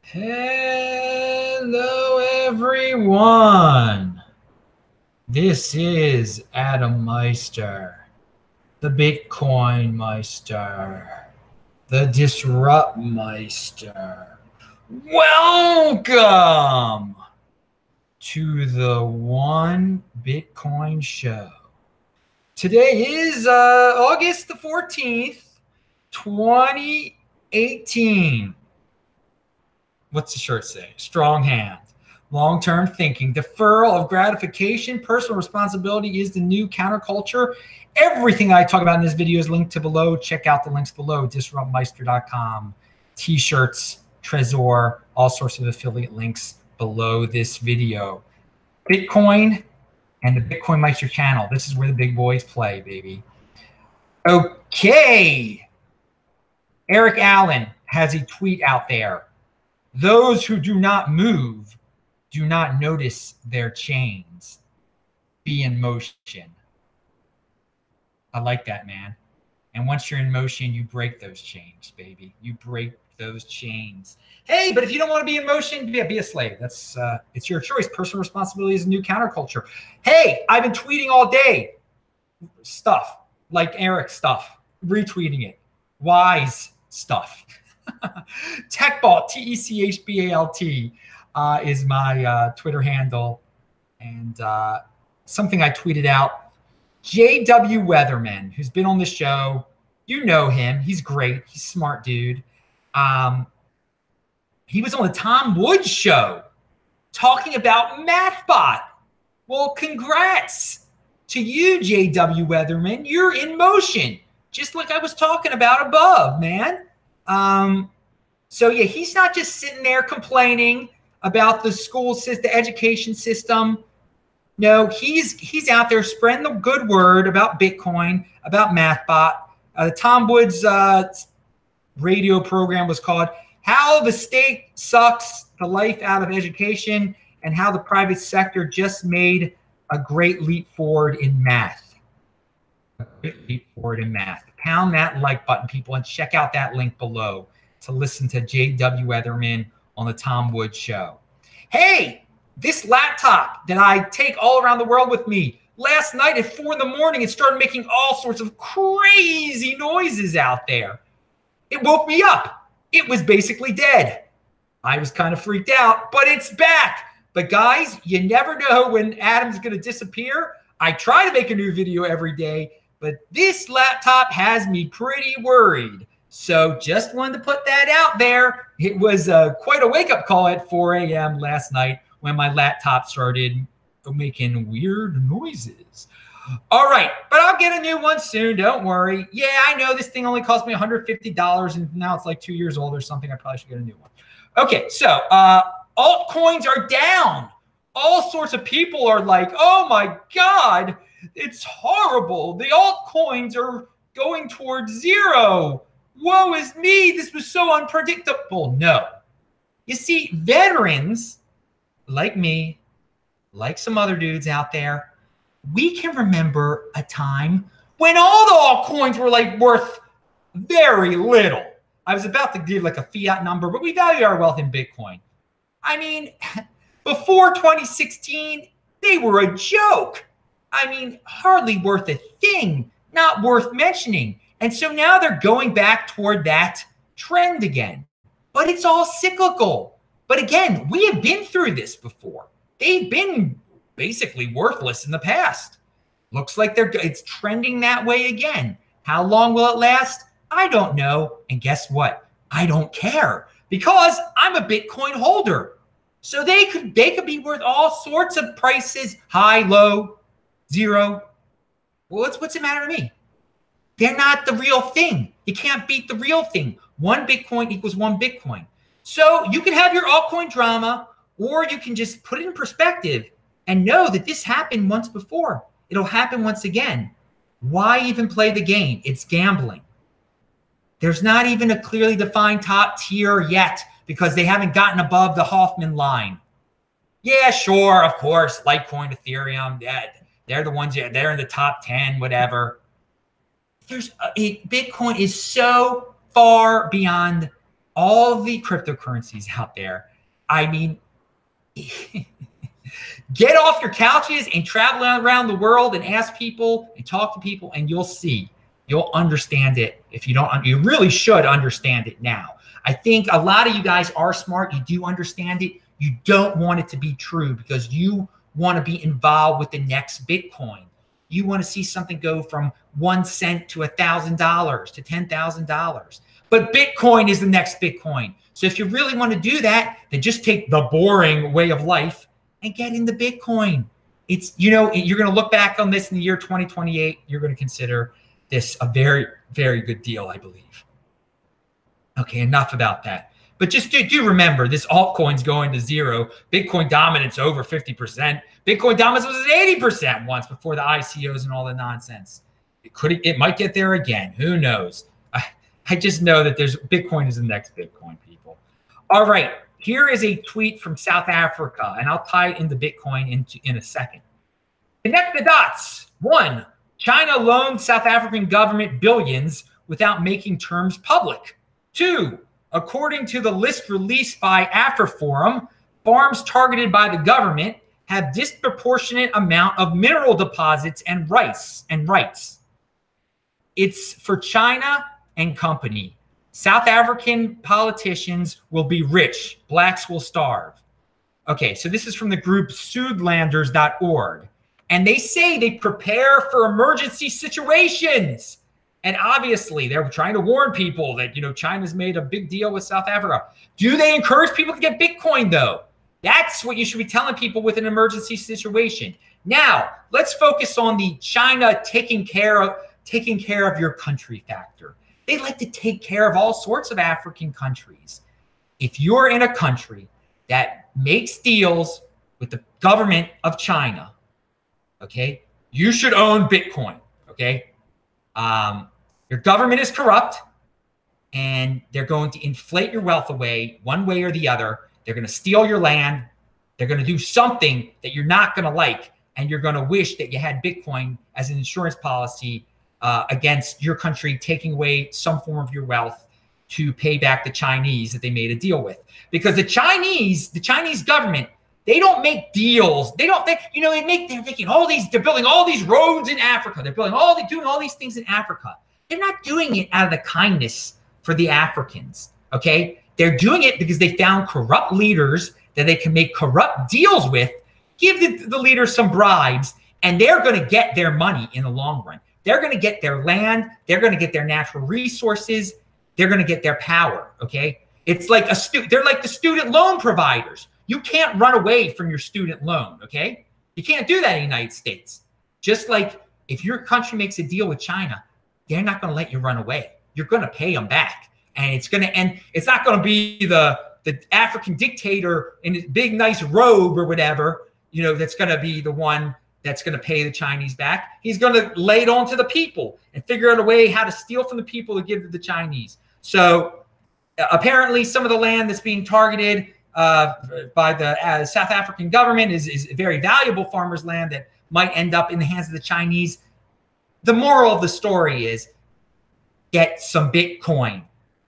Hello, everyone. This is Adam Meister, the Bitcoin Meister, the Disrupt Meister. Welcome to the One Bitcoin Show. Today is August the 14th, 2018. What's the shirt say? Strong hand, long-term thinking, deferral of gratification, personal responsibility is the new counterculture. Everything I talk about in this video is linked to below. Check out the links below, disruptmeister.com, t-shirts, Trezor, all sorts of affiliate links below this video. Bitcoin and the Bitcoin Meister channel. This is where the big boys play, baby. Okay. Eric Allen has a tweet out there. Those who do not move do not notice their chains. Be in motion. I like that, man. And once you're in motion, you break those chains, baby. You break those chains. Hey, but if you don't want to be in motion, be a slave. That's it's your choice. Personal responsibility is a new counterculture. Hey, I've been tweeting all day. Stuff like Eric stuff, retweeting it. Wise stuff. Techbalt, TECHBALT is my Twitter handle. And something I tweeted out, JW Weatherman, who's been on the show. You know him. He's great. He's a smart dude. He was on the Tom Woods show talking about Mathbot. Well, congrats to you, JW Weatherman. You're in motion, just like I was talking about above, man. So yeah, he's not just sitting there complaining about the school system, the education system. No, he's out there spreading the good word about Bitcoin, about Mathbot. The Tom Woods radio program was called "How the State Sucks the Life Out of Education and How the Private Sector Just Made a Great Leap Forward in Math." A great leap forward in math. Pound that like button, people, and check out that link below to listen to JW Weatherman on the Tom Woods show. Hey, this laptop that I take all around the world with me, last night at 4 in the morning, it started making all sorts of crazy noises out there. It woke me up. It was basically dead. I was kind of freaked out, but it's back. But guys, you never know when Adam's going to disappear. I try to make a new video every day, but this laptop has me pretty worried. So just wanted to put that out there. It was quite a wake-up call at 4 a.m. last night when my laptop started making weird noises. All right, but I'll get a new one soon. Don't worry. Yeah, I know this thing only cost me $150, and now it's like 2 years old or something. I probably should get a new one. Okay, so altcoins are down. All sorts of people are like, oh my God, it's horrible. The altcoins are going towards zero. Woe is me. This was so unpredictable. No. You see, veterans like me, like some other dudes out there, we can remember a time when all the altcoins were like worth very little. I was about to give like a fiat number, but we value our wealth in Bitcoin. I mean, before 2016, they were a joke. I mean, hardly worth a thing, not worth mentioning. And so now they're going back toward that trend again. But it's all cyclical. But again, we have been through this before. They've been basically worthless in the past. Looks like it's trending that way again. How long will it last? I don't know. And guess what? I don't care because I'm a Bitcoin holder. So they could be worth all sorts of prices, high, low, zero. Well, what's it matter to me? They're not the real thing. You can't beat the real thing. 1 Bitcoin equals 1 Bitcoin. So you can have your altcoin drama, or you can just put it in perspective and know that this happened once before. It'll happen once again. Why even play the game? It's gambling. There's not even a clearly defined top tier yet because they haven't gotten above the Hoffman line. Yeah, sure, of course, Litecoin, Ethereum, they're the ones, they're in the top 10, whatever. Bitcoin is so far beyond all the cryptocurrencies out there. I mean, get off your couches and travel around the world and ask people and talk to people, and you'll see. You'll understand it. If you don't, you really should understand it now. I think a lot of you guys are smart. You do understand it. You don't want it to be true because you want to be involved with the next Bitcoin. You want to see something go from 1 cent to $1,000 to $10,000. But Bitcoin is the next Bitcoin. So if you really want to do that, then just take the boring way of life and get into Bitcoin. It's, you know, you're going to look back on this in the year 2028. You're going to consider this a very, very good deal, I believe. Okay, enough about that. But just do remember, this altcoin's going to zero. Bitcoin dominance over 50%. Bitcoin dominance was at 80% once before the ICOs and all the nonsense. It might get there again. Who knows? I just know that Bitcoin is the next Bitcoin, people. All right, here is a tweet from South Africa, and I'll tie it into Bitcoin in a second. Connect the dots. 1, China loaned South African government billions without making terms public. 2, according to the list released by AfriForum, farms targeted by the government have disproportionate amount of mineral deposits and rights. It's for China and company. South African politicians will be rich. Blacks will starve. Okay, so this is from the group Soodlanders.org. And they say they prepare for emergency situations. And obviously, they're trying to warn people that, you know, China's made a big deal with South Africa. Do they encourage people to get Bitcoin, though? That's what you should be telling people with an emergency situation. Now, let's focus on the China taking care of your country factor. They like to take care of all sorts of African countries. If you're in a country that makes deals with the government of China, okay, you should own Bitcoin, okay? Your government is corrupt, and they're going to inflate your wealth away one way or the other. They're going to steal your land. They're going to do something that you're not going to like, and you're going to wish that you had Bitcoin as an insurance policy against your country taking away some form of your wealth to pay back the Chinese that they made a deal with. Because the Chinese government, they don't make deals. They're building all these roads in Africa. They're doing all these things in Africa. They're not doing it out of the kindness for the Africans, okay? They're doing it because they found corrupt leaders that they can make corrupt deals with, give the leaders some bribes, and they're going to get their money in the long run. They're going to get their land. They're going to get their natural resources. They're going to get their power, okay? It's like they're like the student loan providers. You can't run away from your student loan, okay? You can't do that in the United States. Just like if your country makes a deal with China, they're not going to let you run away. You're going to pay them back. And it's going to end. It's not going to be the African dictator in his big, nice robe or whatever, you know, that's going to be the one that's going to pay the Chinese back. He's going to lay it on to the people and figure out a way how to steal from the people to give to the Chinese. So apparently some of the land that's being targeted by the South African government is very valuable farmers' land that might end up in the hands of the Chinese. The moral of the story is get some Bitcoin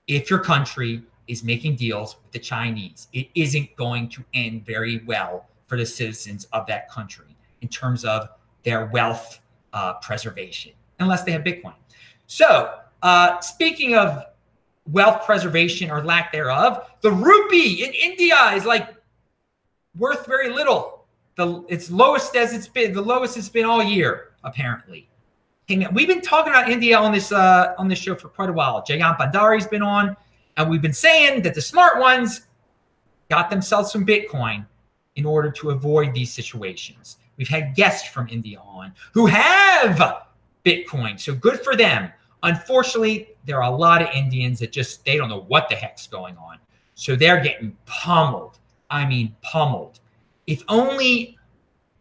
if your country is making deals with the Chinese. It isn't going to end very well for the citizens of that country in terms of their wealth preservation, unless they have Bitcoin. So speaking of wealth preservation or lack thereof, the rupee in India is like worth very little. It's lowest as it's been, the lowest it's been all year, apparently. We've been talking about India on this show for quite a while. Jayant Bhandari's been on, and we've been saying that the smart ones got themselves some Bitcoin in order to avoid these situations. We've had guests from India on who have Bitcoin, so good for them. Unfortunately, there are a lot of Indians that they don't know what the heck's going on. So they're getting pummeled. I mean, pummeled. If only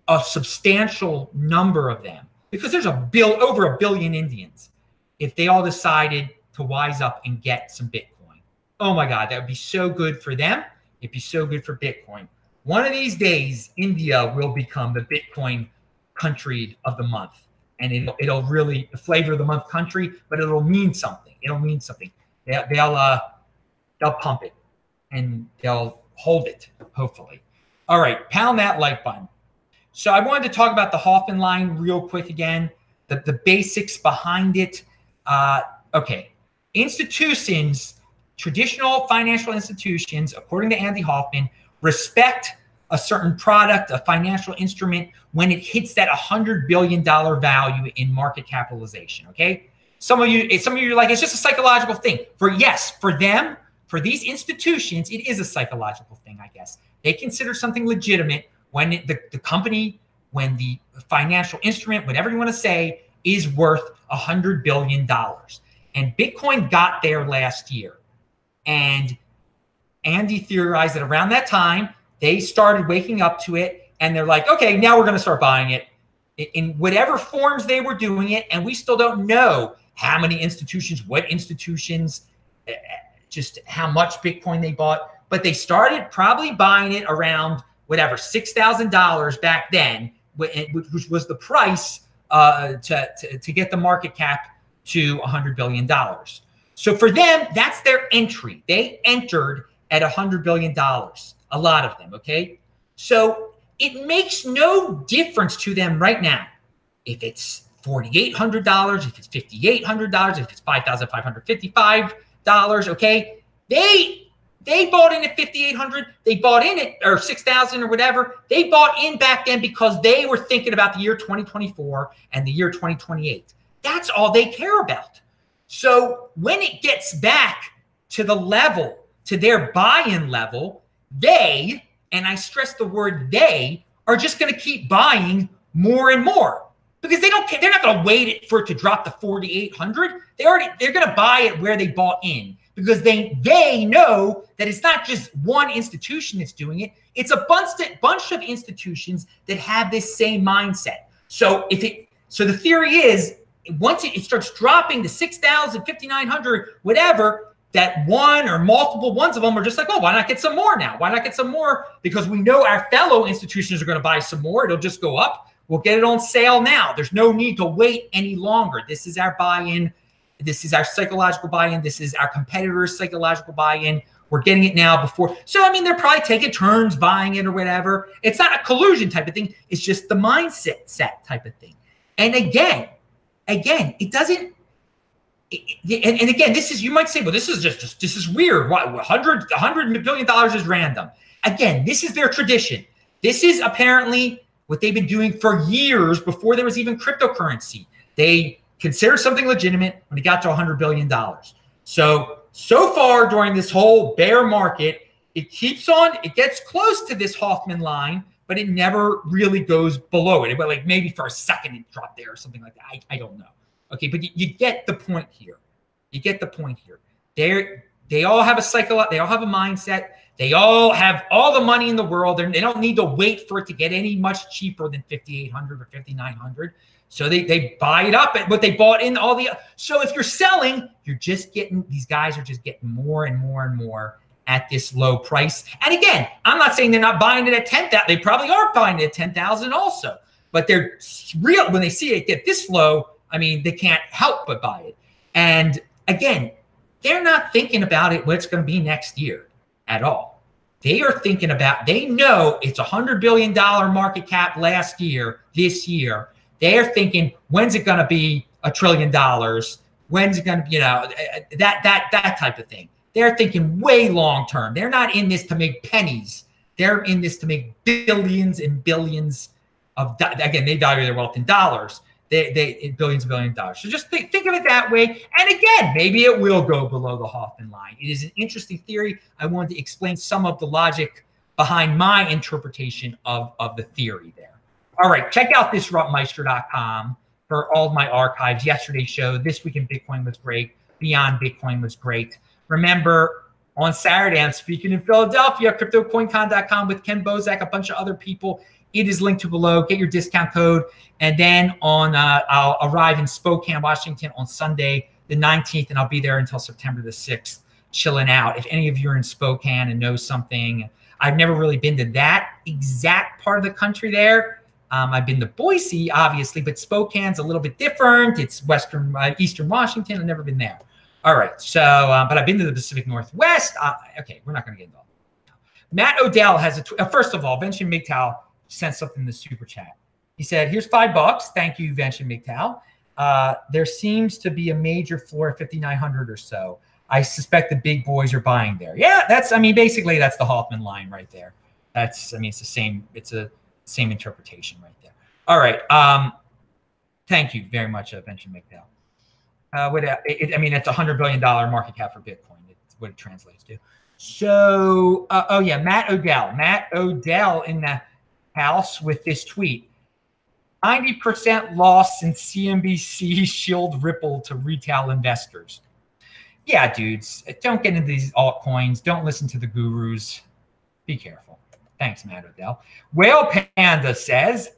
a substantial number of them, because there's over a billion Indians, if they all decided to wise up and get some Bitcoin. Oh my God, that would be so good for them. It'd be so good for Bitcoin. One of these days, India will become the Bitcoin country of the month. And it'll really, the flavor of the month country, but it'll mean something. It'll mean something. They'll they'll pump it and they'll hold it, hopefully. All right, pound that like button. So I wanted to talk about the Hoffman line real quick again, the basics behind it. Okay, institutions, traditional financial institutions, according to Andy Hoffman, respect a certain product, a financial instrument, when it hits that $100 billion value in market capitalization, okay? Some of you are like, it's just a psychological thing. For them, for these institutions, it is a psychological thing, I guess. They consider something legitimate when the company, when the financial instrument, whatever you want to say, is worth $100 billion. And Bitcoin got there last year. And Andy theorized that around that time, they started waking up to it. And they're like, okay, now we're going to start buying it in whatever forms they were doing it. And we still don't know how many institutions, what institutions, just how much Bitcoin they bought. But they started probably buying it around whatever, $6,000 back then, which was the price to get the market cap to $100 billion. So for them, that's their entry. They entered at $100 billion, a lot of them, okay? So it makes no difference to them right now if it's $4,800, if it's $5,800, if it's $5,555, okay? They bought in at $5,800. They bought in at or $6,000 or whatever. They bought in back then because they were thinking about the year 2024 and the year 2028. That's all they care about. So when it gets back to the level, to their buy-in level, they, and I stress the word they, are just going to keep buying more and more because they don't care. They're not going to wait for it to drop to 4,800. They're going to buy it where they bought in because they know that it's not just one institution that's doing it. It's a bunch of institutions that have this same mindset. So the theory is once it starts dropping to 6,000, 5,900, whatever, that one or multiple ones of them are just like, oh, why not get some more now? Why not get some more? Because we know our fellow institutions are going to buy some more. It'll just go up. We'll get it on sale now. There's no need to wait any longer. This is our buy-in. This is our psychological buy-in. This is our competitors' psychological buy-in. We're getting it now before. So, I mean, they're probably taking turns buying it or whatever. It's not a collusion type of thing. It's just the mindset set type of thing. And again, it doesn't, and again, this is, you might say, well, this is weird. Why $100 billion is random. Again, this is their tradition. This is apparently what they've been doing for years before there was even cryptocurrency. They considered something legitimate when it got to $100 billion. So far during this whole bear market, it keeps on, it gets close to this Hoffman line, but it never really goes below it. But like maybe for a second it dropped there or something like that. I don't know. Okay, but you get the point here. You get the point here. They all have a cycle. They all have a mindset. They all have all the money in the world. They don't need to wait for it to get any much cheaper than 5,800 or 5,900. So they buy it up at what they bought in all the. So if you're selling, you're just getting, these guys are just getting more and more and more at this low price. And again, I'm not saying they're not buying it at 10,000. They probably are buying it at 10,000 also. But they're real when they see it get this low. I mean, they can't help but buy it. And again, they're not thinking about it, what it's going to be next year at all. They are thinking about, they know it's $100 billion market cap last year, this year. They're thinking, when's it going to be $1 trillion? When's it going to, that type of thing. They're thinking way long term. They're not in this to make pennies. They're in this to make billions and billions of, again, they value their wealth in dollars. They billions and billions of dollars. So just think of it that way. And again, maybe it will go below the Hoffman line. It is an interesting theory. I wanted to explain some of the logic behind my interpretation of the theory there. All right, check out disruptmeister.com for all of my archives. Yesterday's show, This Week in Bitcoin was great. Beyond Bitcoin was great. Remember, on Saturday, I'm speaking in Philadelphia, CryptoCoinCon.com with Ken Bozak, a bunch of other people. It is linked to below. Get your discount code. And then I'll arrive in Spokane, Washington on Sunday, the 19th, and I'll be there until September the 6th, chilling out. If any of you are in Spokane and know something, I've never really been to that exact part of the country there. I've been to Boise, obviously, but Spokane's a little bit different. It's Eastern Washington. I've never been there. All right. So, but I've been to the Pacific Northwest. Okay, we're not going to get into all that. Matt Odell has first of all, Venture MGTOW sent something in the super chat. He said, here's $5. Thank you, Venture MGTOW. There seems to be a major floor at 5,900 or so. I suspect the big boys are buying there. Yeah, basically that's the Hoffman line right there. It's a same interpretation right there. All right. Thank you very much, Venture MGTOW. It's a $100 billion market cap for Bitcoin. It's what it translates to. So, Matt Odell in the house with this tweet. 90% loss in CNBC shield Ripple to retail investors. Yeah, dudes, don't get into these altcoins. Don't listen to the gurus. Be careful. Thanks, Matt Odell. Whale Panda says,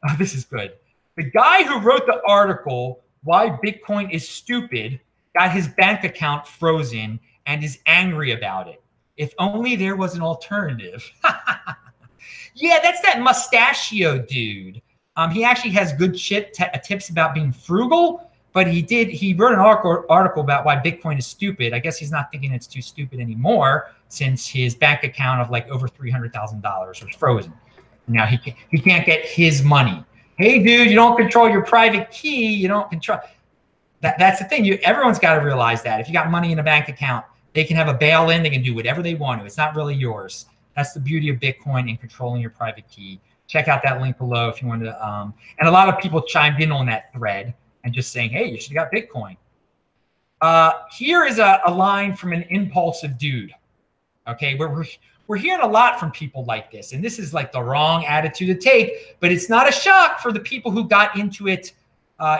oh, this is good. The guy who wrote the article, Why Bitcoin is Stupid, got his bank account frozen and is angry about it. If only there was an alternative. Yeah, that's that mustachio dude. He actually has good tips about being frugal, but he wrote an article about why Bitcoin is stupid. I guess he's not thinking it's too stupid anymore since his bank account of like over $300,000 was frozen. Now he can't get his money. Hey, dude, you don't control your private key. You don't control. That's the thing. Everyone's got to realize that. If you got money in a bank account, they can have a bail-in. They can do whatever they want to. It's not really yours. That's the beauty of Bitcoin and controlling your private key. Check out that link below if you want to. And a lot of people chimed in on that thread and just saying, hey, you should have got Bitcoin. Here is a line from an impulsive dude. Okay, we're hearing a lot from people like this, and this is like the wrong attitude to take, but it's not a shock for the people who got into it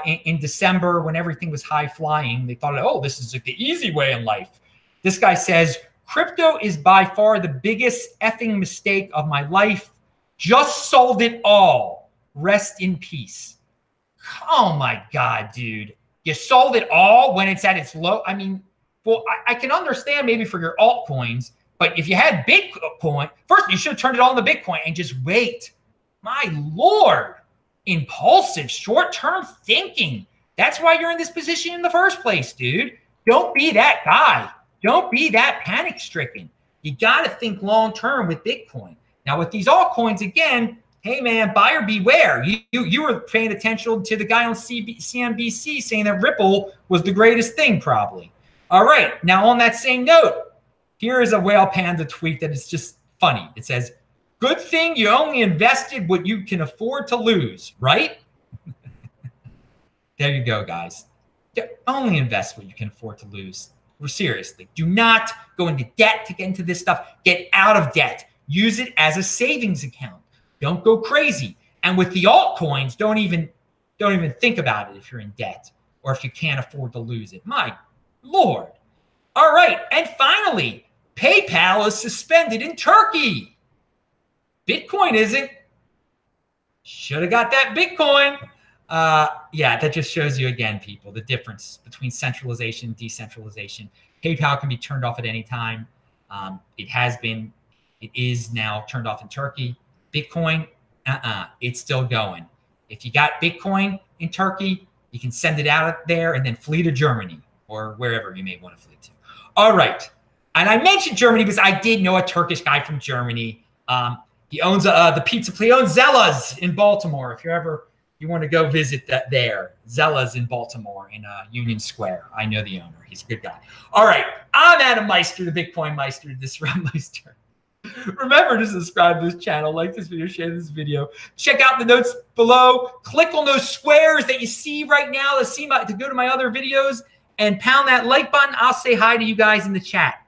in December when everything was high flying. They thought, oh, this is like the easy way in life. This guy says, crypto is by far the biggest effing mistake of my life. Just sold it all. Rest in peace. Oh my God, dude. You sold it all when it's at its low. I mean, well, I can understand maybe for your altcoins, but if you had Bitcoin, first you should have turned it all into Bitcoin and just wait. My Lord. Impulsive, short-term thinking. That's why you're in this position in the first place, dude. Don't be that guy. Don't be that panic-stricken. You got to think long-term with Bitcoin. Now, with these altcoins, again, hey, man, buyer beware. You were paying attention to the guy on CNBC saying that Ripple was the greatest thing, probably. All right. Now, on that same note, here is a Whale Panda tweet that is just funny. It says, good thing you only invested what you can afford to lose, right? There you go, guys. Only invest what you can afford to lose. Seriously, do not go into debt to get into this stuff. Get out of debt. Use it as a savings account. Don't go crazy. And with the altcoins, don't even think about it if you're in debt or if you can't afford to lose it. My Lord. All right. And finally, PayPal is suspended in Turkey. Bitcoin isn't. Should have got that Bitcoin. Yeah, that just shows you again, people, the difference between centralization and decentralization. PayPal can be turned off at any time. It is now turned off in Turkey. Bitcoin, it's still going. If you got Bitcoin in Turkey, you can send it out there and then flee to Germany or wherever you may want to flee to. All right. And I mentioned Germany because I did know a Turkish guy from Germany. He owns the pizza place. He owns Zella's in Baltimore. If you want to go visit that there, Zella's in Baltimore in Union Square. I know the owner. He's a good guy. All right. I'm Adam Meister, the Bitcoin Meister, the Disrupt Meister. Remember to subscribe to this channel, like this video, share this video. Check out the notes below. Click on those squares that you see right now to go to my other videos and pound that like button. I'll say hi to you guys in the chat.